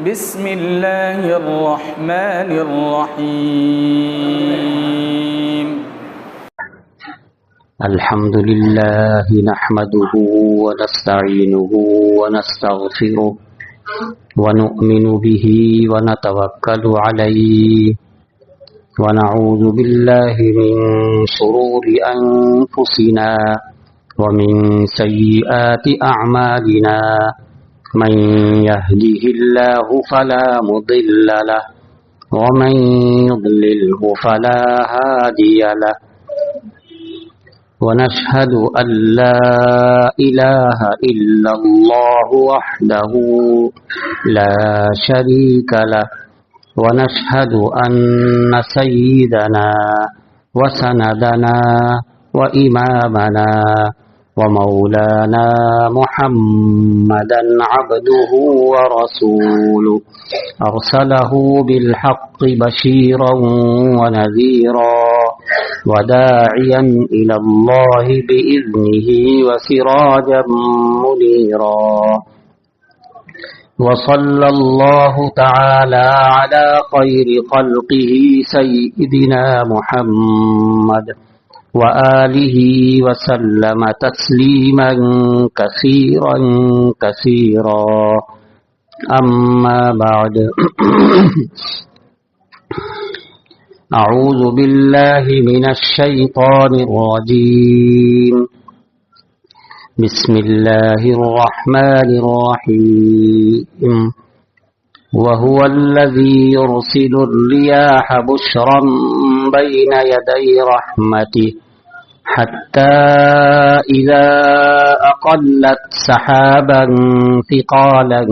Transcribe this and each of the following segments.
بسم اللہ الرحمن الرحیم الحمد للہ نحمده ونستعینه ونستغفره ونؤمن به ونتوکل علیہ ونعوذ باللہ من شرور انفسنا ومن سیئات اعمالنا من يهده الله فلا مضل له ومن يضلله فلا هادي له ونشهد أن لا إله إلا الله وحده لا شريك له ونشهد أن سيدنا وسندنا وإمامنا ومولانا محمدا عبده ورسوله أرسله بالحق بشيرا ونذيرا وداعيا إلى الله بإذنه وسراجا منيرا وصلى الله تعالى على خير خلقه سيدنا محمد وآله وسلم تسليما كثيرا كثيرا أما بعد أعوذ بالله من الشيطان الرجيم بسم الله الرحمن الرحيم وهو الذي يرسل الرياح بشرا بين يدي رحمته حتى إذا أقلت سحابا ثقالا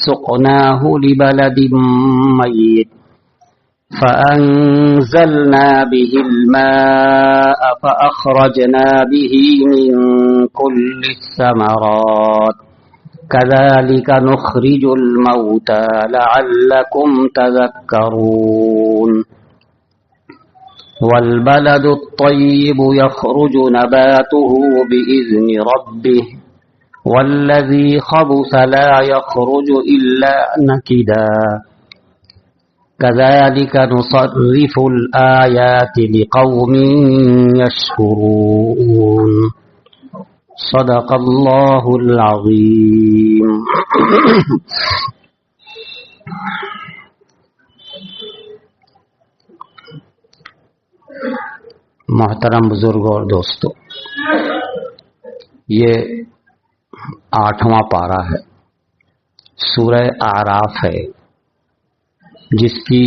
سقناه لبلد ميت فأنزلنا به الماء فأخرجنا به من كل الثمرات كذلك نخرج الموتى لعلكم تذكرون والبلد الطيب يخرج نباته بإذن ربه والذي خبث لا يخرج إلا نكدا كذلك نصرف الآيات لقوم يشكرون صدق اللہ العظیم. محترم بزرگوں اور دوستو، یہ 8واں پارہ ہے، سورہ اعراف ہے، جس کی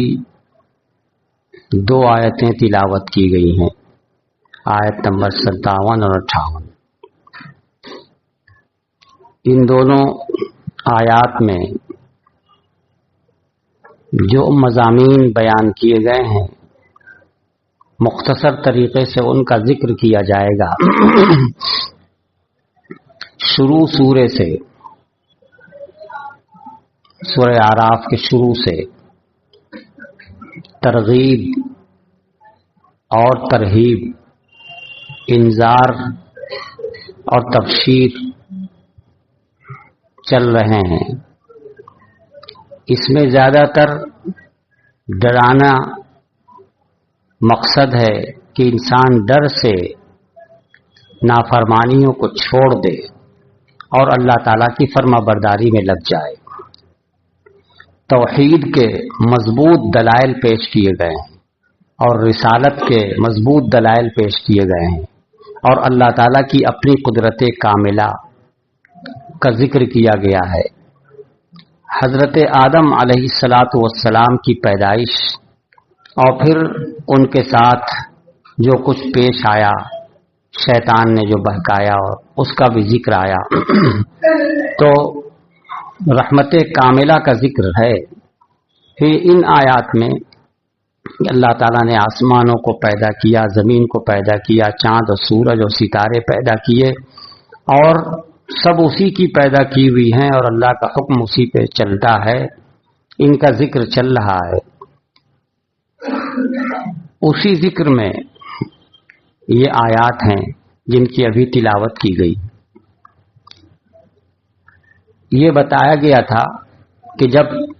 2 آیتیں تلاوت کی گئی ہیں، آیت نمبر 57 اور 58. ان دونوں آیات میں جو مضامین بیان کیے گئے ہیں مختصر طریقے سے ان کا ذکر کیا جائے گا. شروع سورے سے، سورہ اعراف کے شروع سے ترغیب اور ترہیب، انذار اور تبشیر چل رہے ہیں. اس میں زیادہ تر ڈرانا مقصد ہے کہ انسان ڈر سے نافرمانیوں کو چھوڑ دے اور اللہ تعالیٰ کی فرما برداری میں لگ جائے. توحید کے مضبوط دلائل پیش کیے گئے ہیں اور رسالت کے مضبوط دلائل پیش کیے گئے ہیں، اور اللہ تعالیٰ کی اپنی قدرت کاملہ کا ذکر کیا گیا ہے. حضرت آدم علیہ السلام کی پیدائش اور پھر ان کے ساتھ جو کچھ پیش آیا، شیطان نے جو بہکایا، اور اس کا بھی ذکر آیا. تو رحمت کاملہ کا ذکر ہے. پھر ان آیات میں اللہ تعالیٰ نے آسمانوں کو پیدا کیا، زمین کو پیدا کیا، چاند اور سورج اور ستارے پیدا کیے، اور سب اسی کی پیدا کی ہوئی ہیں اور اللہ کا حکم اسی پہ چلتا ہے. ان کا ذکر چل رہا ہے. اسی ذکر میں یہ آیات ہیں جن کی ابھی تلاوت کی گئی. یہ بتایا گیا تھا کہ جب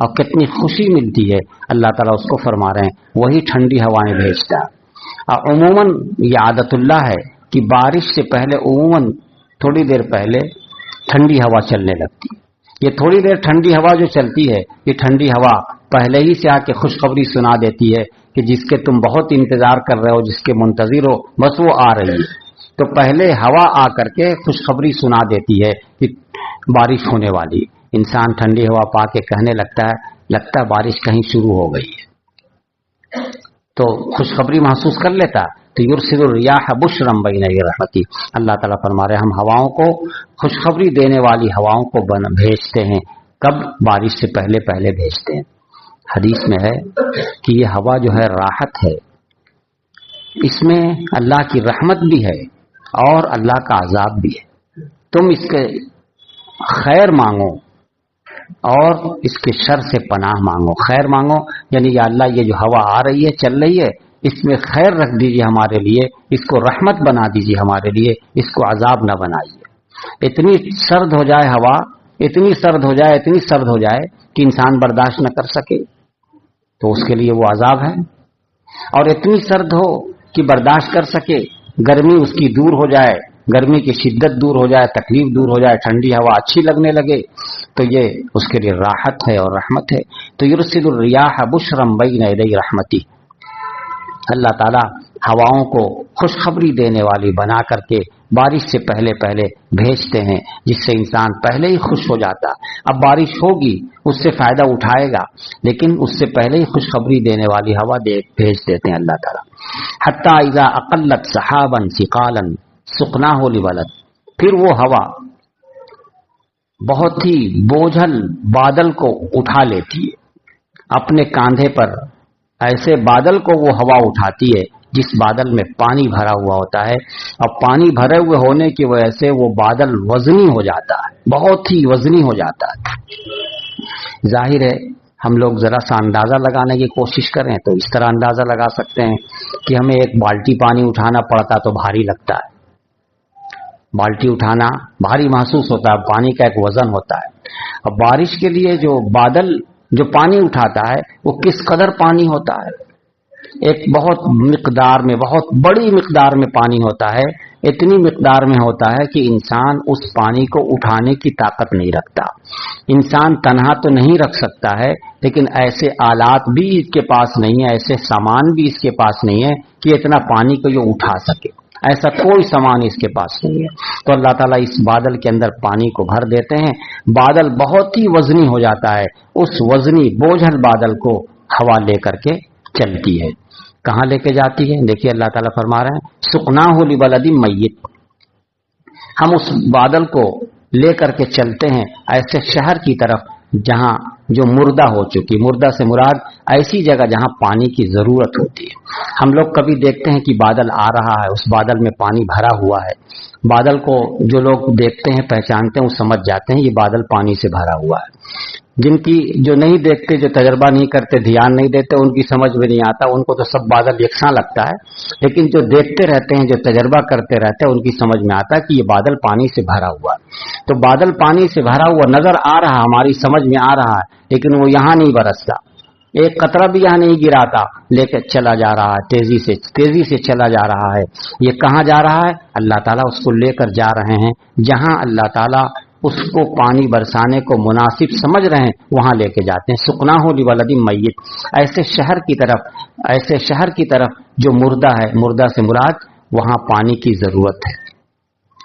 اور کتنی خوشی ملتی ہے، اللہ تعالیٰ اس کو فرما رہے ہیں وہی ٹھنڈی ہوائیں بھیجتا ہے۔ اور عموماً یہ عادت اللہ ہے کہ بارش سے پہلے عموماً تھوڑی دیر پہلے ٹھنڈی ہوا چلنے لگتی ہے۔ یہ تھوڑی دیر ٹھنڈی ہوا جو چلتی ہے، یہ ٹھنڈی ہوا پہلے ہی سے آ کے خوشخبری سنا دیتی ہے کہ جس کے تم بہت انتظار کر رہے ہو، جس کے منتظر ہو، بس وہ آ رہی ہے۔ تو پہلے ہوا آ کر کے خوشخبری سنا دیتی ہے کہ بارش ہونے والی۔ انسان ٹھنڈی ہوا پا کے کہنے لگتا ہے بارش کہیں شروع ہو گئی ہے، تو خوشخبری محسوس کر لیتا۔ تو یرسل الریاح بشرا بین یدی رحمتی، اللہ تعالیٰ فرما رہے ہم ہواؤں کو خوشخبری دینے والی ہواؤں کو بھیجتے ہیں۔ کب؟ بارش سے پہلے پہلے بھیجتے ہیں۔ حدیث میں ہے کہ یہ ہوا جو ہے راحت ہے، اس میں اللہ کی رحمت بھی ہے اور اللہ کا عذاب بھی ہے۔ تم اس کے خیر مانگو اور اس کے شر سے پناہ مانگو۔ خیر مانگو یعنی یا اللہ یہ جو ہوا آ رہی ہے، چل رہی ہے، اس میں خیر رکھ دیجیے ہمارے لیے، اس کو رحمت بنا دیجیے ہمارے لیے، اس کو عذاب نہ بنائیے۔ اتنی سرد ہو جائے ہوا، اتنی سرد ہو جائے کہ انسان برداشت نہ کر سکے تو اس کے لیے وہ عذاب ہے، اور اتنی سرد ہو کہ برداشت کر سکے، گرمی اس کی دور ہو جائے، گرمی کی شدت دور ہو جائے، تکلیف دور ہو جائے، ٹھنڈی ہوا اچھی لگنے لگے، تو یہ اس کے لیے راحت ہے اور رحمت ہے۔ تو یرسل الریاح بشرا بین یدی رحمتی، اللہ تعالیٰ ہواؤں کو خوشخبری دینے والی بنا کر کے بارش سے پہلے پہلے بھیجتے ہیں، جس سے انسان پہلے ہی خوش ہو جاتا۔ اب بارش ہوگی اس سے فائدہ اٹھائے گا، لیکن اس سے پہلے ہی خوشخبری دینے والی ہوا بھیج دیتے ہیں اللہ تعالیٰ۔ حتی اذا اقلت سحابا ثقالا سقناہ لبلد، پھر وہ ہوا بہت ہی بوجھل بادل کو اٹھا لیتی ہے اپنے کاندھے پر۔ ایسے بادل کو وہ ہوا اٹھاتی ہے جس بادل میں پانی بھرا ہوا ہوتا ہے، اور پانی بھرے ہوئے ہونے کی وجہ سے وہ بادل وزنی ہو جاتا ہے، بہت ہی وزنی ہو جاتا ہے۔ ظاہر ہے ہم لوگ ذرا سا اندازہ لگانے کی کوشش کریں تو اس طرح اندازہ لگا سکتے ہیں کہ ہمیں ایک بالٹی پانی اٹھانا پڑتا تو بھاری لگتا ہے، بالٹی اٹھانا بھاری محسوس ہوتا ہے، پانی کا ایک وزن ہوتا ہے۔ اور بارش کے لیے جو بادل جو پانی اٹھاتا ہے وہ کس قدر پانی ہوتا ہے، ایک بہت مقدار میں، بہت بڑی مقدار میں پانی ہوتا ہے، اتنی مقدار میں ہوتا ہے کہ انسان اس پانی کو اٹھانے کی طاقت نہیں رکھتا۔ انسان تنہا تو نہیں رکھ سکتا ہے، لیکن ایسے آلات بھی اس کے پاس نہیں ہے، ایسے سامان بھی اس کے پاس نہیں ہے کہ اتنا پانی کو یہ اٹھا سکے، ایسا کوئی سامان اس کے پاس نہیں ہے۔ تو اللہ تعالیٰ اس بادل کے اندر پانی کو بھر دیتے ہیں، بادل بہت ہی وزنی ہو جاتا ہے، اس وزنی بوجھل بادل کو ہوا لے کر کے چلتی ہے۔ کہاں لے کے جاتی ہے؟ دیکھیے اللہ تعالیٰ فرما رہے ہیں سقناہ لبلد میت، ہم اس بادل کو لے کر کے چلتے ہیں ایسے شہر کی طرف جہاں جو مردہ ہو چکی، مردہ سے مراد ایسی جگہ جہاں پانی کی ضرورت ہوتی ہے۔ ہم لوگ کبھی دیکھتے ہیں کہ بادل آ رہا ہے، اس بادل میں پانی بھرا ہوا ہے، بادل کو جو لوگ دیکھتے ہیں پہچانتے ہیں وہ سمجھ جاتے ہیں یہ بادل پانی سے بھرا ہوا ہے۔ جن کی جو نہیں دیکھتے، جو تجربہ نہیں کرتے، دھیان نہیں دیتے، ان کی سمجھ میں نہیں آتا، ان کو تو سب بادل یکساں لگتا ہے، لیکن جو دیکھتے رہتے ہیں، جو تجربہ کرتے رہتے ہیں، ان کی سمجھ میں آتا ہے کہ یہ بادل پانی سے بھرا ہوا ہے۔ تو بادل پانی سے بھرا ہوا نظر آ رہا، ہماری سمجھ میں آ رہا ہے، لیکن وہ یہاں نہیں برستا، ایک قطرہ بھی یہاں نہیں گراتا، لے کے چلا جا رہا ہے، تیزی سے چلا جا رہا ہے۔ یہ کہاں جا رہا ہے؟ اللہ تعالیٰ اس کو لے کر جا رہے ہیں جہاں اللہ تعالیٰ اس کو پانی برسانے کو مناسب سمجھ رہے ہیں، وہاں لے کے جاتے ہیں۔ سقناہ لبلد میت، ایسے شہر کی طرف جو مردہ ہے، مردہ سے مراد وہاں پانی کی ضرورت ہے،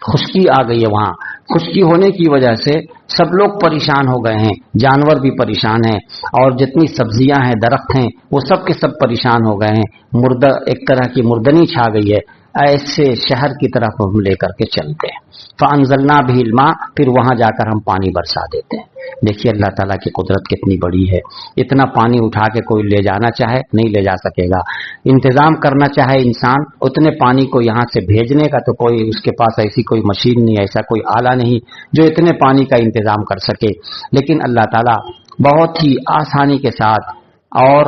خشکی آ گئی ہے وہاں، خشکی ہونے کی وجہ سے سب لوگ پریشان ہو گئے ہیں، جانور بھی پریشان ہیں، اور جتنی سبزیاں ہیں، درخت ہیں، وہ سب کے سب پریشان ہو گئے ہیں، مردہ ایک طرح کی مردنی چھا گئی ہے۔ ایسے شہر کی طرف ہم لے کر کے چلتے ہیں، فَأَنزَلْنَا بِهِ الْمَاءَ، پھر وہاں جا کر ہم پانی برسا دیتے ہیں۔ دیکھیے اللہ تعالیٰ کی قدرت کتنی بڑی ہے، اتنا پانی اٹھا کے کوئی لے جانا چاہے نہیں لے جا سکے گا، انتظام کرنا چاہے انسان اتنے پانی کو یہاں سے بھیجنے کا تو کوئی اس کے پاس ایسی کوئی مشین نہیں، ایسا کوئی آلہ نہیں جو اتنے پانی کا انتظام کر سکے، لیکن اللہ تعالیٰ بہت ہی آسانی کے ساتھ اور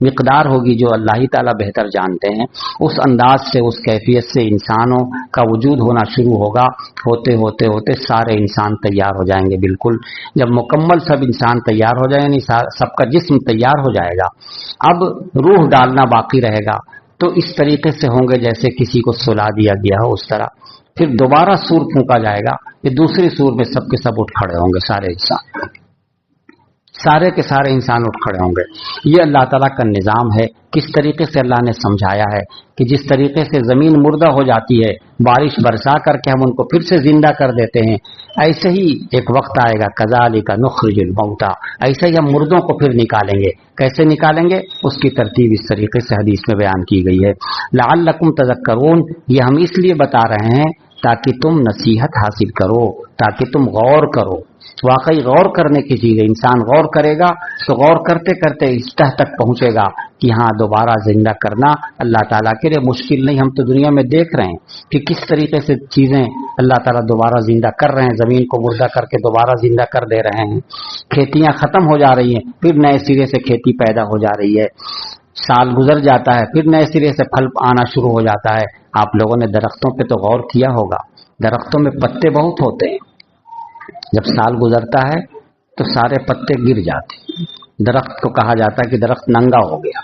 مقدار ہوگی جو اللہ ہی تعالیٰ بہتر جانتے ہیں، اس انداز سے، اس کیفیت سے انسانوں کا وجود ہونا شروع ہوگا۔ ہوتے ہوتے ہوتے سارے انسان تیار ہو جائیں گے۔ بالکل جب مکمل سب انسان تیار ہو جائیں، یعنی سب کا جسم تیار ہو جائے گا، اب روح ڈالنا باقی رہے گا، تو اس طریقے سے ہوں گے جیسے کسی کو سلا دیا گیا ہو اس طرح۔ پھر دوبارہ سور پھونکا جائے گا، پھر دوسری سور میں سب کے سب اٹھ کھڑے ہوں گے، سارے انسان، سارے کے سارے انسان اٹھ کھڑے ہوں گے۔ یہ اللہ تعالیٰ کا نظام ہے۔ کس طریقے سے اللہ نے سمجھایا ہے کہ جس طریقے سے زمین مردہ ہو جاتی ہے، بارش برسا کر کے ہم ان کو پھر سے زندہ کر دیتے ہیں، ایسے ہی ایک وقت آئے گا کذالک نخرج الموتیٰ، ایسے ہی ہم مردوں کو پھر نکالیں گے۔ کیسے نکالیں گے؟ اس کی ترتیب اس طریقے سے حدیث میں بیان کی گئی ہے۔ لعلکم تذکرون، یہ ہم اس لیے بتا رہے ہیں تاکہ تم نصیحت حاصل کرو، تاکہ تم غور کرو۔ واقعی غور کرنے کی چیز ہے، انسان غور کرے گا تو غور کرتے کرتے اس تہ تک پہنچے گا کہ ہاں دوبارہ زندہ کرنا اللہ تعالیٰ کے لیے مشکل نہیں۔ ہم تو دنیا میں دیکھ رہے ہیں کہ کس طریقے سے چیزیں اللہ تعالیٰ دوبارہ زندہ کر رہے ہیں، زمین کو مردہ کر کے دوبارہ زندہ کر دے رہے ہیں، کھیتیاں ختم ہو جا رہی ہیں، پھر نئے سرے سے کھیتی پیدا ہو جا رہی ہے، سال گزر جاتا ہے، پھر نئے سرے سے پھل آنا شروع ہو جاتا ہے۔ آپ لوگوں نے درختوں پہ تو غور کیا ہوگا، درختوں میں پتے بہت ہوتے ہیں، جب سال گزرتا ہے تو سارے پتے گر جاتے ہیں، درخت کو کہا جاتا ہے کہ درخت ننگا ہو گیا،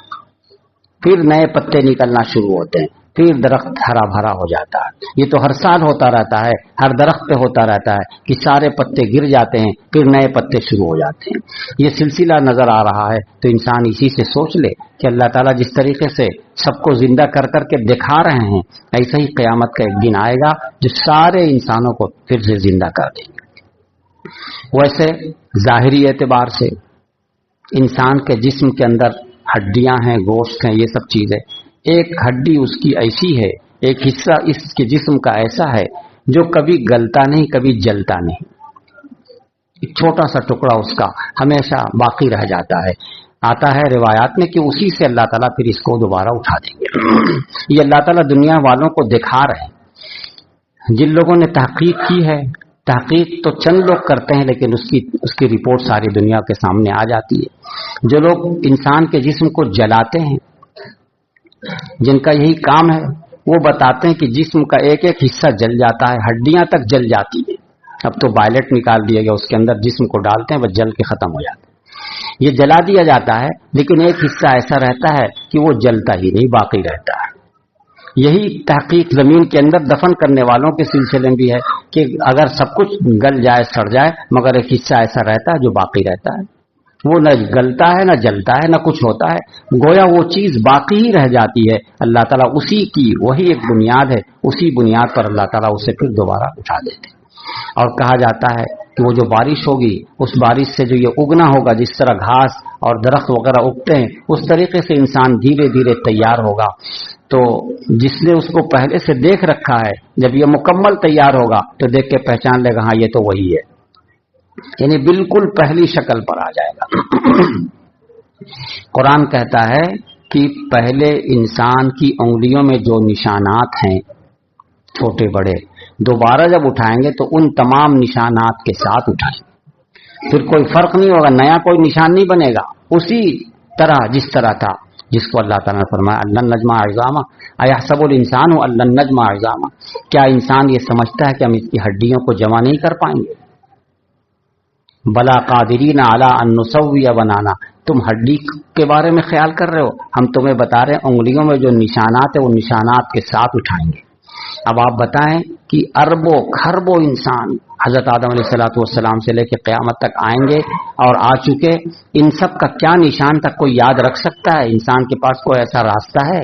پھر نئے پتے نکلنا شروع ہوتے ہیں، پھر درخت ہرا بھرا ہو جاتا ہے۔ یہ تو ہر سال ہوتا رہتا ہے، ہر درخت پہ ہوتا رہتا ہے کہ سارے پتے گر جاتے ہیں، پھر نئے پتے شروع ہو جاتے ہیں۔ یہ سلسلہ نظر آ رہا ہے، تو انسان اسی سے سوچ لے کہ اللہ تعالیٰ جس طریقے سے سب کو زندہ کر کر کے دکھا رہے ہیں، ایسا ہی قیامت کا ایک دن آئے گا جو سارے انسانوں کو پھر سے زندہ کر دیں گے۔ ویسے ظاہری اعتبار سے انسان کے جسم کے اندر ہڈیاں ہیں، گوشت ہیں، یہ سب چیزیں، ایک ہڈی اس کی ایسی ہے، ایک حصہ اس کے جسم کا ایسا ہے جو کبھی گلتا نہیں، کبھی جلتا نہیں، ایک چھوٹا سا ٹکڑا اس کا ہمیشہ باقی رہ جاتا ہے۔ آتا ہے روایات میں کہ اسی سے اللہ تعالیٰ پھر اس کو دوبارہ اٹھا دیں گے۔ یہ اللہ تعالیٰ دنیا والوں کو دکھا رہے ہیں۔ جن لوگوں نے تحقیق کی ہے، تحقیق تو چند لوگ کرتے ہیں لیکن اس کی رپورٹ ساری دنیا کے سامنے آ جاتی ہے۔ جو لوگ انسان کے جسم کو جلاتے ہیں، جن کا یہی کام ہے، وہ بتاتے ہیں کہ جسم کا ایک ایک حصہ جل جاتا ہے، ہڈیاں تک جل جاتی ہیں۔ اب تو بائلٹ نکال دیا گیا، اس کے اندر جسم کو ڈالتے ہیں، بس جل کے ختم ہو جاتا ہے۔ یہ جلا دیا جاتا ہے لیکن ایک حصہ ایسا رہتا ہے کہ وہ جلتا ہی نہیں، باقی رہتا ہے۔ یہی تحقیق زمین کے اندر دفن کرنے والوں کے سلسلے میں بھی ہے کہ اگر سب کچھ گل جائے، سڑ جائے، مگر ایک حصہ ایسا رہتا ہے جو باقی رہتا ہے، وہ نہ گلتا ہے، نہ جلتا ہے، نہ کچھ ہوتا ہے، گویا وہ چیز باقی ہی رہ جاتی ہے۔ اللہ تعالیٰ اسی کی وہی ایک بنیاد ہے، اسی بنیاد پر اللہ تعالیٰ اسے پھر دوبارہ اٹھا دیتے ہیں۔ اور کہا جاتا ہے کہ وہ جو بارش ہوگی، اس بارش سے جو یہ اگنا ہوگا، جس طرح گھاس اور درخت وغیرہ اگتے ہیں، اس طریقے سے انسان دھیرے دھیرے تیار ہوگا۔ تو جس نے اس کو پہلے سے دیکھ رکھا ہے، جب یہ مکمل تیار ہوگا تو دیکھ کے پہچان لے گا ہاں یہ تو وہی ہے، یعنی بالکل پہلی شکل پر آ جائے گا۔ قرآن کہتا ہے کہ پہلے انسان کی انگلیوں میں جو نشانات ہیں چھوٹے بڑے، دوبارہ جب اٹھائیں گے تو ان تمام نشانات کے ساتھ اٹھائیں گے، پھر کوئی فرق نہیں ہوگا، نیا کوئی نشان نہیں بنے گا، اسی طرح جس طرح تھا، جس کو اللہ تعالیٰ نے فرمایا اللہ نجمع عظاما ایحسب الانسان اللہ نجمع عظاما، کیا انسان یہ سمجھتا ہے کہ ہم اس کی ہڈیوں کو جمع نہیں کر پائیں گے؟ بلا قادرین علی ان نسوی بنانا، تم ہڈی کے بارے میں خیال کر رہے ہو، ہم تمہیں بتا رہے ہیں انگلیوں میں جو نشانات ہیں وہ نشانات کے ساتھ اٹھائیں گے۔ اب آپ بتائیں کہ اربوں کھربوں انسان حضرت آدم علیہ السلام سے لے کے قیامت تک آئیں گے اور آ چکے، ان سب کا کیا نشان تک کوئی یاد رکھ سکتا ہے؟ انسان کے پاس کوئی ایسا راستہ ہے؟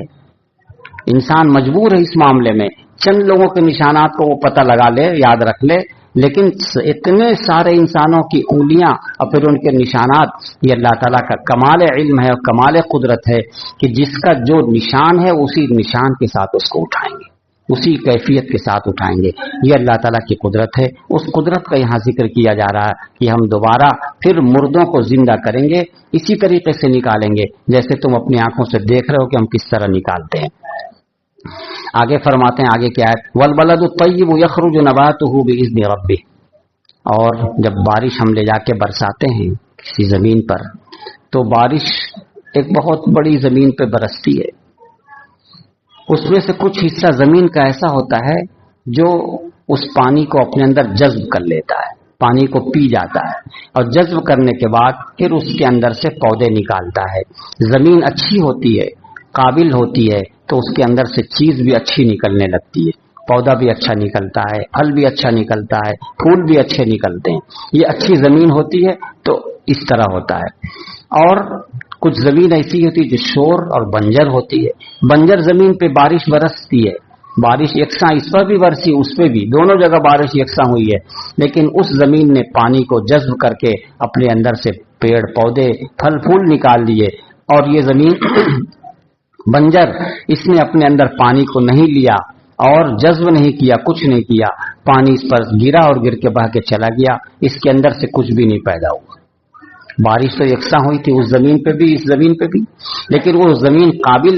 انسان مجبور ہے اس معاملے میں، چند لوگوں کے نشانات کو وہ پتہ لگا لے، یاد رکھ لے، لیکن اتنے سارے انسانوں کی انگلیاں اور پھر ان کے نشانات، یہ اللہ تعالیٰ کا کمال علم ہے اور کمال قدرت ہے کہ جس کا جو نشان ہے اسی نشان کے ساتھ اس کو اٹھائیں گے، اسی کیفیت کے ساتھ اٹھائیں گے۔ یہ اللہ تعالیٰ کی قدرت ہے، اس قدرت کا یہاں ذکر کیا جا رہا ہے کہ ہم دوبارہ پھر مردوں کو زندہ کریں گے، اسی طریقے سے نکالیں گے جیسے تم اپنی آنکھوں سے دیکھ رہے ہو کہ ہم کس طرح نکالتے ہیں۔ آگے فرماتے ہیں، آگے کیا ہے؟ والبلد الطیب یخرج نباتہ باذن ربہ، اور جب بارش ہم لے جا کے برساتے ہیں کسی زمین پر تو بارش ایک بہت بڑی زمین پہ برستی ہے، اس میں سے کچھ حصہ زمین کا ایسا ہوتا ہے جو اس پانی کو اپنے اندر جذب کر لیتا ہے، پانی کو پی جاتا ہے، اور جذب کرنے کے بعد پھر اس کے اندر سے پودے نکالتا ہے۔ زمین اچھی ہوتی ہے، قابل ہوتی ہے، تو اس کے اندر سے چیز بھی اچھی نکلنے لگتی ہے، پودا بھی اچھا نکلتا ہے، پھل بھی اچھا نکلتا ہے، پھول بھی اچھے نکلتے ہیں۔ یہ اچھی زمین ہوتی ہے تو اس طرح ہوتا ہے۔ اور کچھ زمین ایسی ہوتی ہے جو شور اور بنجر ہوتی ہے۔ بنجر زمین پہ بارش برستی ہے، بارش یکساں اس پر بھی برسی، اس پہ بھی، دونوں جگہ بارش یکساں ہوئی ہے، لیکن اس زمین نے پانی کو جذب کر کے اپنے اندر سے پیڑ پودے پھل پھول نکال لیے، اور یہ زمین بنجر، اس نے اپنے اندر پانی کو نہیں لیا اور جذب نہیں کیا، کچھ نہیں کیا، پانی اس پر گرا اور گر کے بہہ کے چلا گیا، اس کے اندر سے کچھ بھی نہیں پیدا ہوا۔ بارش تو یکساں ہوئی تھی اس زمین پہ بھی، اس زمین پہ بھی، لیکن وہ زمین قابل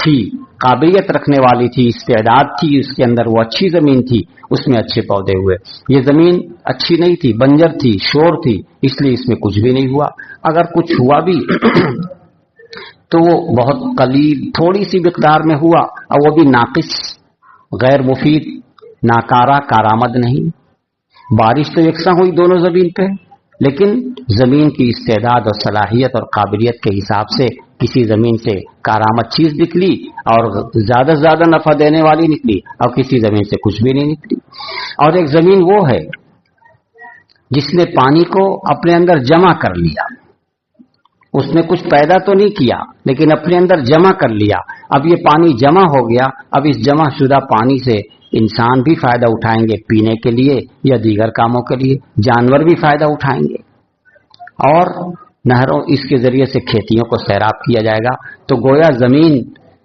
تھی، قابلیت رکھنے والی تھی، استعداد تھی اس کے اندر، وہ اچھی زمین تھی، اس میں اچھے پودے ہوئے۔ یہ زمین اچھی نہیں تھی، بنجر تھی، شور تھی، اس لیے اس میں کچھ بھی نہیں ہوا۔ اگر کچھ ہوا بھی تو وہ بہت قلیل، تھوڑی سی مقدار میں ہوا، اور وہ بھی ناقص، غیر مفید، ناکارہ، کارآمد نہیں۔ بارش تو یکساں ہوئی دونوں زمین پہ، لیکن زمین کی استعداد اور صلاحیت اور قابلیت کے حساب سے کسی زمین سے کارآمد چیز نکلی اور زیادہ سے زیادہ نفع دینے والی نکلی، اور کسی زمین سے کچھ بھی نہیں نکلی۔ اور ایک زمین وہ ہے جس نے پانی کو اپنے اندر جمع کر لیا، اس نے کچھ پیدا تو نہیں کیا لیکن اپنے اندر جمع کر لیا۔ اب یہ پانی جمع ہو گیا، اب اس جمع شدہ پانی سے انسان بھی فائدہ اٹھائیں گے پینے کے لیے یا دیگر کاموں کے لیے، جانور بھی فائدہ اٹھائیں گے، اور نہروں اس کے ذریعے سے کھیتیوں کو سیراب کیا جائے گا۔ تو گویا زمین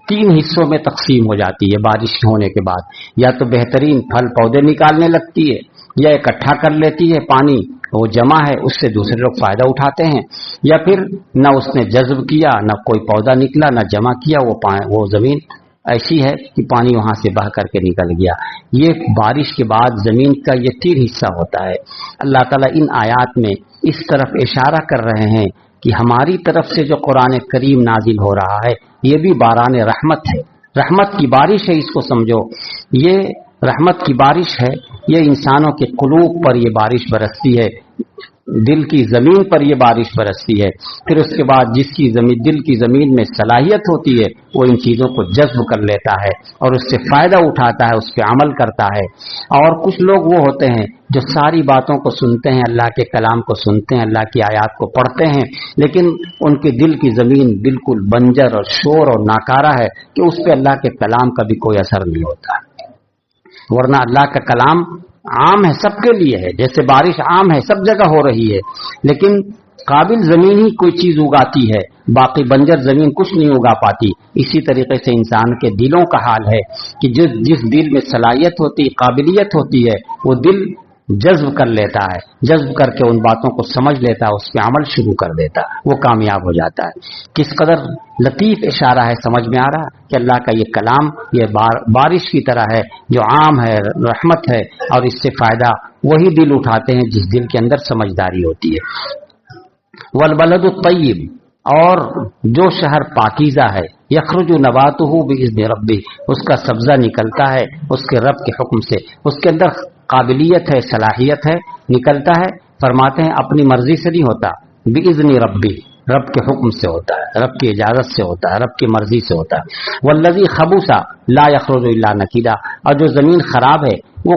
3 حصوں میں تقسیم ہو جاتی ہے بارش ہونے کے بعد، یا تو بہترین پھل پودے نکالنے لگتی ہے، یا اکٹھا کر لیتی ہے پانی، وہ جمع ہے، اس سے دوسرے لوگ فائدہ اٹھاتے ہیں، یا پھر نہ اس نے جذب کیا، نہ کوئی پودا نکلا، نہ جمع کیا، وہ زمین ایسی ہے کہ پانی وہاں سے بہہ کر کے نکل گیا۔ یہ بارش کے بعد زمین کا یہ 3 حصہ ہوتا ہے۔ اللہ تعالیٰ ان آیات میں اس طرف اشارہ کر رہے ہیں کہ ہماری طرف سے جو قرآن کریم نازل ہو رہا ہے یہ بھی باران رحمت ہے، رحمت کی بارش ہے، اس کو سمجھو، یہ رحمت کی بارش ہے، یہ انسانوں کے قلوب پر یہ بارش برستی ہے، دل کی زمین پر یہ بارش برستی ہے۔ پھر اس کے بعد جس کی زمین، دل کی زمین میں صلاحیت ہوتی ہے، وہ ان چیزوں کو جذب کر لیتا ہے اور اس سے فائدہ اٹھاتا ہے، اس پہ عمل کرتا ہے۔ اور کچھ لوگ وہ ہوتے ہیں جو ساری باتوں کو سنتے ہیں، اللہ کے کلام کو سنتے ہیں، اللہ کی آیات کو پڑھتے ہیں، لیکن ان کے دل کی زمین بالکل بنجر اور شور اور ناکارہ ہے کہ اس پہ اللہ کے کلام کا بھی کوئی اثر نہیں ہوتا۔ ورنہ اللہ کا کلام عام ہے، سب کے لیے ہے، جیسے بارش عام ہے، سب جگہ ہو رہی ہے، لیکن قابل زمین ہی کوئی چیز اگاتی ہے، باقی بنجر زمین کچھ نہیں اگا پاتی۔ اسی طریقے سے انسان کے دلوں کا حال ہے کہ جس دل میں صلاحیت ہوتی، قابلیت ہوتی ہے، وہ دل جذب کر لیتا ہے، جذب کر کے ان باتوں کو سمجھ لیتا ہے، اس پہ عمل شروع کر دیتا ہے، وہ کامیاب ہو جاتا ہے۔ کس قدر لطیف اشارہ ہے، سمجھ میں آ رہا کہ اللہ کا یہ کلام یہ بارش کی طرح ہے جو عام ہے، رحمت ہے، اور اس سے فائدہ وہی دل اٹھاتے ہیں جس دل کے اندر سمجھداری ہوتی ہے۔ والبلد الطیب، اور جو شہر پاکیزہ ہے، یخرج نباتہ باذن ربہ، اس کا سبزہ نکلتا ہے اس کے رب کے حکم سے، اس کے اندر قابلیت ہے، صلاحیت ہے، نکلتا ہے، فرماتے ہیں اپنی مرضی سے نہیں ہوتا، باذن ربی، رب کے حکم سے ہوتا ہے، رب کی اجازت سے ہوتا ہے، رب کی مرضی سے ہوتا ہے۔ والذی خبث لا یخرج الا نکدا، اور جو زمین خراب ہے وہ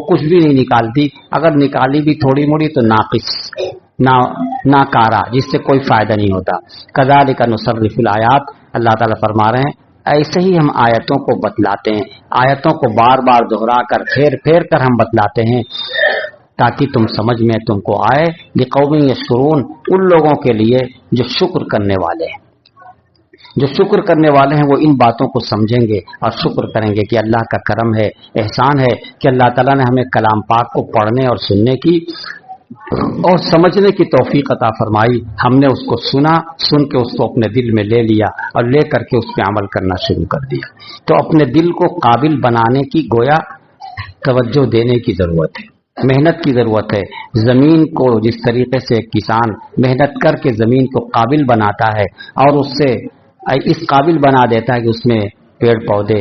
کچھ بھی نہیں نکالتی، اگر نکالی بھی تھوڑی موڑی تو ناقص، ناکارہ، جس سے کوئی فائدہ نہیں ہوتا۔ کذالک نصرف الآیات، اللہ تعالیٰ فرما رہے ہیں ایسے ہی ہم آیتوں کو بتلاتے ہیں، آیتوں کو بار بار دہرا کر پھیر پھیر کر ہم بتلاتے ہیں تاکہ تم سمجھ میں تم کو آئے۔ لقوم یشکرون، ان لوگوں کے لیے جو شکر کرنے والے ہیں، جو شکر کرنے والے ہیں وہ ان باتوں کو سمجھیں گے اور شکر کریں گے کہ اللہ کا کرم ہے، احسان ہے کہ اللہ تعالیٰ نے ہمیں کلام پاک کو پڑھنے اور سننے کی اور سمجھنے کی توفیق عطا فرمائی۔ ہم نے اس کو سن کے اس کو اپنے دل میں لے لیا اور لے کر کے اس پہ عمل کرنا شروع کر دیا۔ تو اپنے دل کو قابل بنانے کی گویا توجہ دینے کی ضرورت ہے، محنت کی ضرورت ہے. زمین کو جس طریقے سے ایک کسان محنت کر کے زمین کو قابل بناتا ہے اور اس سے اس قابل بنا دیتا ہے کہ اس میں پیڑ پودے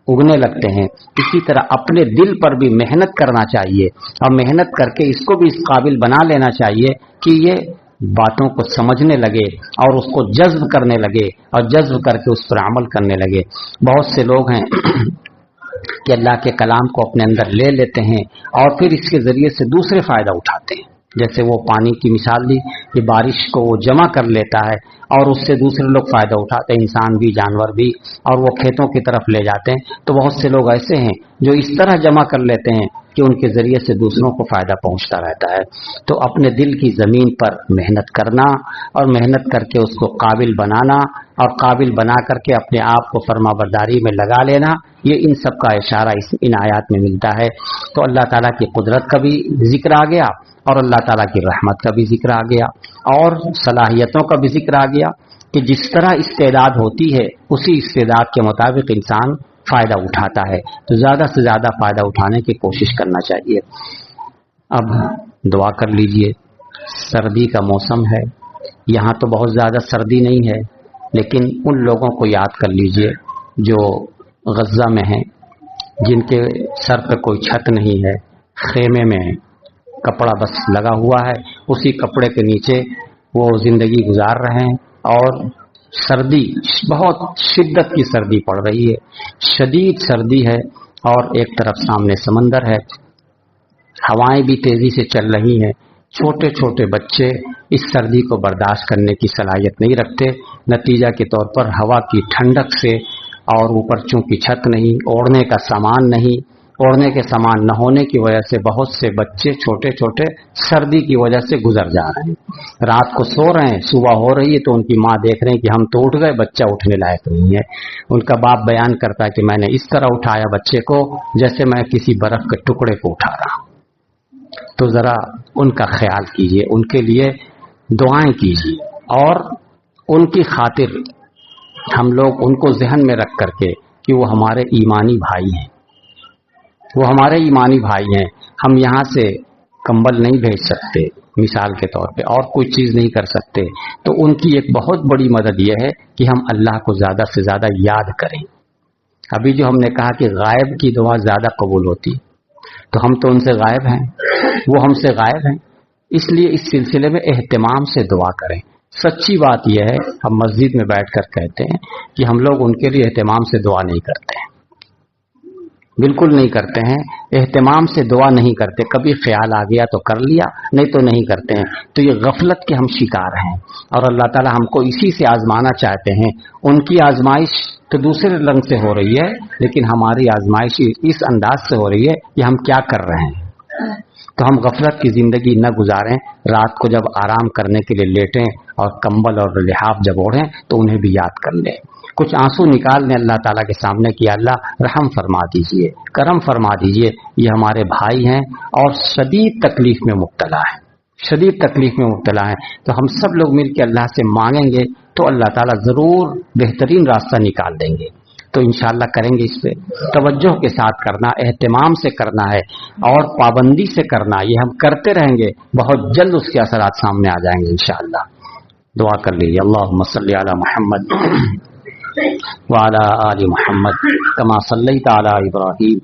اگنے لگتے ہیں، اسی طرح اپنے دل پر بھی محنت کرنا چاہیے اور محنت کر کے اس کو بھی اس قابل بنا لینا چاہیے کہ یہ باتوں کو سمجھنے لگے اور اس کو جذب کرنے لگے اور جذب کر کے اس پر عمل کرنے لگے. بہت سے لوگ ہیں کہ اللہ کے کلام کو اپنے اندر لے لیتے ہیں اور پھر اس کے ذریعے سے دوسرے فائدہ اٹھاتے ہیں. جیسے وہ پانی کی مثال دی کہ بارش کو وہ جمع کر لیتا ہے اور اس سے دوسرے لوگ فائدہ اٹھاتے ہیں، انسان بھی جانور بھی، اور وہ کھیتوں کی طرف لے جاتے ہیں. تو بہت سے لوگ ایسے ہیں جو اس طرح جمع کر لیتے ہیں کہ ان کے ذریعے سے دوسروں کو فائدہ پہنچتا رہتا ہے. تو اپنے دل کی زمین پر محنت کرنا اور محنت کر کے اس کو قابل بنانا اور قابل بنا کر کے اپنے آپ کو فرما برداری میں لگا لینا، یہ ان سب کا اشارہ ان آیات میں ملتا ہے. تو اللہ تعالیٰ کی قدرت کا بھی ذکر آ گیا اور اللہ تعالیٰ کی رحمت کا بھی ذکر آ گیا اور صلاحیتوں کا بھی ذکر آ گیا کہ جس طرح استعداد ہوتی ہے اسی استعداد کے مطابق انسان فائدہ اٹھاتا ہے. تو زیادہ سے زیادہ فائدہ اٹھانے کی کوشش کرنا چاہیے. اب دعا کر لیجئے. سردی کا موسم ہے، یہاں تو بہت زیادہ سردی نہیں ہے، لیکن ان لوگوں کو یاد کر لیجئے جو غزہ میں ہیں، جن کے سر پہ کوئی چھت نہیں ہے، خیمے میں کپڑا بس لگا ہوا ہے، اسی کپڑے کے نیچے وہ زندگی گزار رہے ہیں اور سردی، بہت شدت کی سردی پڑ رہی ہے، شدید سردی ہے اور ایک طرف سامنے سمندر ہے، ہوائیں بھی تیزی سے چل رہی ہیں. چھوٹے چھوٹے بچے اس سردی کو برداشت کرنے کی صلاحیت نہیں رکھتے. نتیجہ کے طور پر ہوا کی ٹھنڈک سے اور اوپر چونکہ چھت نہیں، اوڑھنے کا سامان نہیں، اوڑھنے کے سامان نہ ہونے کی وجہ سے بہت سے بچے چھوٹے چھوٹے سردی کی وجہ سے گزر جا رہے ہیں. رات کو سو رہے ہیں، صبح ہو رہی ہے تو ان کی ماں دیکھ رہے ہیں کہ ہم تو اٹھ گئے، بچہ اٹھنے لائق نہیں ہے. ان کا باپ بیان کرتا ہے کہ میں نے اس طرح اٹھایا بچے کو جیسے میں کسی برف کے ٹکڑے کو اٹھا رہا ہوں. تو ذرا ان کا خیال کیجئے، ان کے لیے دعائیں کیجئے اور ان کی خاطر ہم لوگ ان کو ذہن میں رکھ کر کے کہ وہ ہمارے ایمانی بھائی ہیں، وہ ہمارے ایمانی بھائی ہیں. ہم یہاں سے کمبل نہیں بھیج سکتے مثال کے طور پہ اور کوئی چیز نہیں کر سکتے، تو ان کی ایک بہت بڑی مدد یہ ہے کہ ہم اللہ کو زیادہ سے زیادہ یاد کریں. ابھی جو ہم نے کہا کہ غائب کی دعا زیادہ قبول ہوتی، تو ہم تو ان سے غائب ہیں، وہ ہم سے غائب ہیں، اس لیے اس سلسلے میں اہتمام سے دعا کریں. سچی بات یہ ہے، ہم مسجد میں بیٹھ کر کہتے ہیں کہ ہم لوگ ان کے لیے اہتمام سے دعا نہیں کرتے ہیں، بالکل نہیں کرتے ہیں، اہتمام سے دعا نہیں کرتے. کبھی خیال آ گیا تو کر لیا، نہیں تو نہیں کرتے ہیں. تو یہ غفلت کے ہم شکار ہیں اور اللہ تعالی ہم کو اسی سے آزمانا چاہتے ہیں. ان کی آزمائش تو دوسرے رنگ سے ہو رہی ہے، لیکن ہماری آزمائش اس انداز سے ہو رہی ہے کہ ہم کیا کر رہے ہیں. تو ہم غفلت کی زندگی نہ گزاریں. رات کو جب آرام کرنے کے لیے لیٹیں اور کمبل اور لحاف جب اوڑھیں تو انہیں بھی یاد کر لیں. کچھ آنسو نکال لیں اللہ تعالیٰ کے سامنے کہ اللہ رحم فرما دیجئے، کرم فرما دیجئے، یہ ہمارے بھائی ہیں اور شدید تکلیف میں مبتلا ہیں، شدید تکلیف میں مبتلا ہیں. تو ہم سب لوگ مل کے اللہ سے مانگیں گے تو اللہ تعالیٰ ضرور بہترین راستہ نکال دیں گے. تو انشاءاللہ کریں گے. اس پہ توجہ کے ساتھ کرنا، اہتمام سے کرنا ہے اور پابندی سے کرنا. یہ ہم کرتے رہیں گے، بہت جلد اس کے اثرات سامنے آ جائیں گے انشاءاللہ. دعا کر لیجیے. اللہم صلی علی محمد وعلی آل محمد کما صلیت علی ابراہیم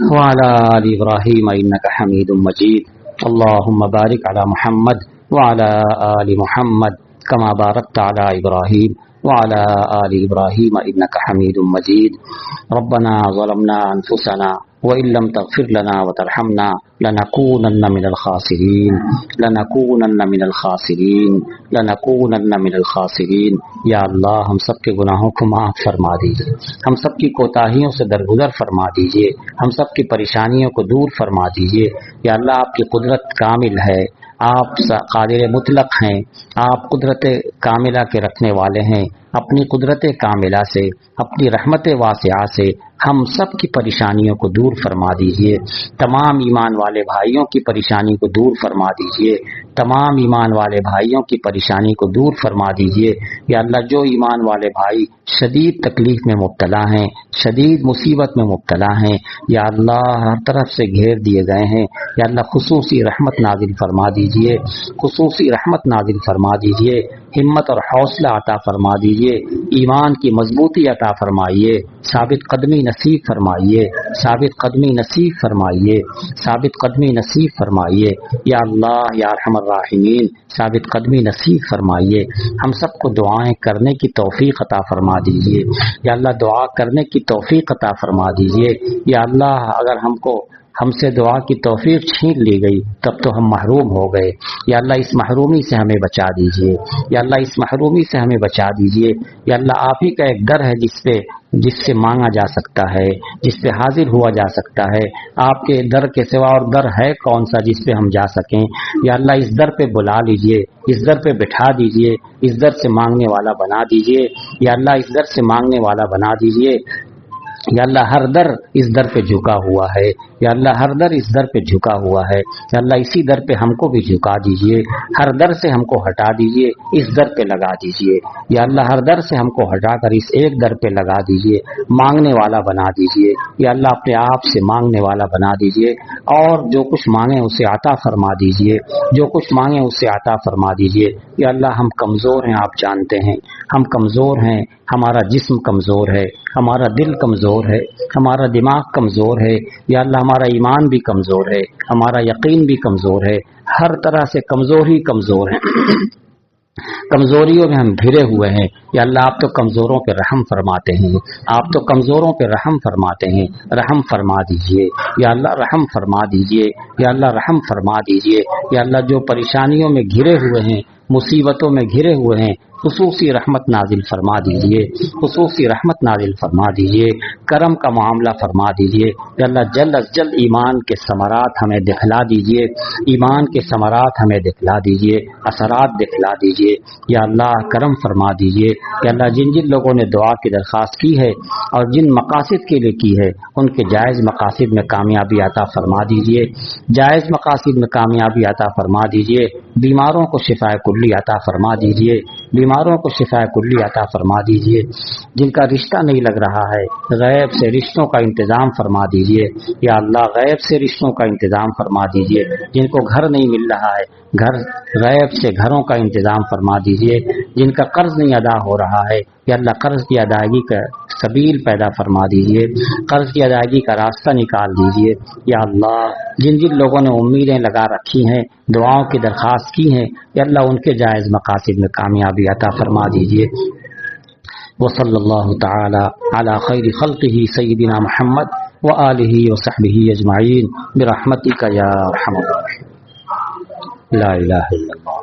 وعلی آل ابراہیم انک حمید مجید. اللہم بارک علی محمد وعلی آل محمد کما بارکت علی ابراہیم وعلى آل إبراهيم إنك حميد مجيد. ربنا ظلمنا أنفسنا وإن لم تغفر لنا وترحمنا لنكونن من الخاسرين لنكونن من الخاسرين لنكونن من الخاسرين. یا اللہ ہم سب کے گناہوں کو معاف فرما دیجیے، ہم سب کی کوتاہیوں سے درگزر فرما دیجیے، ہم سب کی پریشانیوں کو دور فرما دیجیے. یا اللہ آپ کی قدرت کامل ہے، آپ قادر مطلق ہیں، آپ قدرت کاملہ کے رکھنے والے ہیں. اپنی قدرت کاملہ سے، اپنی رحمت واسعہ سے ہم سب کی پریشانیوں کو دور فرما دیجئے، تمام ایمان والے بھائیوں کی پریشانی کو دور فرما دیجئے، تمام ایمان والے بھائیوں کی پریشانی کو دور فرما دیجئے۔ یا اللہ جو ایمان والے بھائی شدید تکلیف میں مبتلا ہیں، شدید مصیبت میں مبتلا ہیں، یا اللہ ہر طرف سے گھیر دیے گئے ہیں، یا اللہ خصوصی رحمت نازل فرما دیجئے، خصوصی رحمت نازل فرما دیجئے، ہمت اور حوصلہ عطا فرما دیجئے، ایمان کی مضبوطی عطا فرمائیے، ثابت قدمی نصیب فرمائیے، ثابت قدمی نصیب فرمائیے، ثابت قدمی نصیب فرمائیے، یا اللہ یا ارحم الراحمین ثابت قدمی نصیب فرمائیے۔ ہم سب کو دعائیں کرنے کی توفیق عطا فرما دیجئے، یا اللہ دعا کرنے کی توفیق عطا فرما دیجئے۔ یا اللہ اگر ہم سے دعا کی توفیق چھین لی گئی تب تو ہم محروم ہو گئے، یا اللہ اس محرومی سے ہمیں بچا دیجئے، یا اللہ اس محرومی سے ہمیں بچا دیجئے۔ یا اللہ آپ ہی کا ایک در ہے جس سے مانگا جا سکتا ہے، جس پہ حاضر ہوا جا سکتا ہے، آپ کے در کے سوا اور در ہے کون سا جس پہ ہم جا سکیں؟ یا اللہ اس در پہ بلا لیجئے، اس در پہ بٹھا دیجئے، اس در سے مانگنے والا بنا دیجئے، یا اللہ اس در سے مانگنے والا بنا دیجئے۔ یا اللہ ہر در اس در پہ جھکا ہوا ہے، یا اللہ ہر در اس در پہ جھکا ہوا ہے، یا اللہ اسی در پہ ہم کو بھی جھکا دیجئے، ہر در سے ہم کو ہٹا دیجئے، اس در پہ لگا دیجئے، یا اللہ ہر در سے ہم کو ہٹا کر اس ایک در پہ لگا دیجئے، مانگنے والا بنا دیجئے، یا اللہ اپنے آپ سے مانگنے والا بنا دیجئے، اور جو کچھ مانگیں اسے عطا فرما دیجئے، جو کچھ مانگیں اسے عطا فرما دیجئے۔ یا اللہ ہم کمزور ہیں، آپ جانتے ہیں ہم کمزور ہیں، ہمارا جسم کمزور ہے، ہمارا دل کمزور ہے، ہمارا دماغ کمزور ہے، یا اللہ ہمارا ایمان بھی کمزور ہے، ہمارا یقین بھی کمزور ہے، ہر طرح سے کمزور ہی کمزور ہیں کمزوریوں میں ہم گھرے ہوئے ہیں۔ یا اللہ آپ تو کمزوروں پہ رحم فرماتے ہیں، آپ تو کمزوروں پہ رحم فرماتے ہیں، رحم فرما دیجئے یا اللہ، رحم فرما دیجئے یا اللہ، رحم فرما دیجئے یا اللہ۔ جو پریشانیوں میں گھرے ہوئے ہیں، مصیبتوں میں گھرے ہوئے ہیں، خصوصی رحمت نازل فرما دیجئے، خصوصی رحمت نازل فرما دیجئے، کرم کا معاملہ فرما دیجئے یا اللہ۔ جلد از جلد ایمان کے ثمرات ہمیں دکھلا دیجئے، ایمان کے ثمرات ہمیں دکھلا دیجئے، اثرات دکھلا دیجئے یا اللہ۔ کرم فرما دیجئے یا اللہ۔ جن لوگوں نے دعا کی درخواست کی ہے اور جن مقاصد کے لیے کی ہے، ان کے جائز مقاصد میں کامیابی عطا فرما دیجئے، جائز مقاصد میں کامیابی عطا فرما دیجئے۔ بیماروں کو شفاء کلی عطا فرما دیجئے، بیماروں کو شفاء کلی عطا فرما دیجئے۔ جن کا رشتہ نہیں لگ رہا ہے، غیب سے رشتوں کا انتظام فرما دیجئے یا اللہ، غیب سے رشتوں کا انتظام فرما دیجئے۔ جن کو گھر نہیں مل رہا ہے، غیب سے گھروں کا انتظام فرما دیجئے۔ جن کا قرض نہیں ادا ہو رہا ہے یا اللہ، قرض کی ادائیگی کا سبیل پیدا فرما دیجئے، قرض کی ادائیگی کا راستہ نکال دیجئے یا اللہ۔ جن لوگوں نے امیدیں لگا رکھی ہیں، دعاؤں کی درخواست کی ہیں یا اللہ، ان کے جائز مقاصد میں کامیابی عطا فرما دیجئے۔ وصلی اللہ تعالی علی خیر خلقہ سیدنا محمد وآلہ وصحبہ اجمعین برحمتک یا ارحم الراحمین۔ لا الہ الا اللہ۔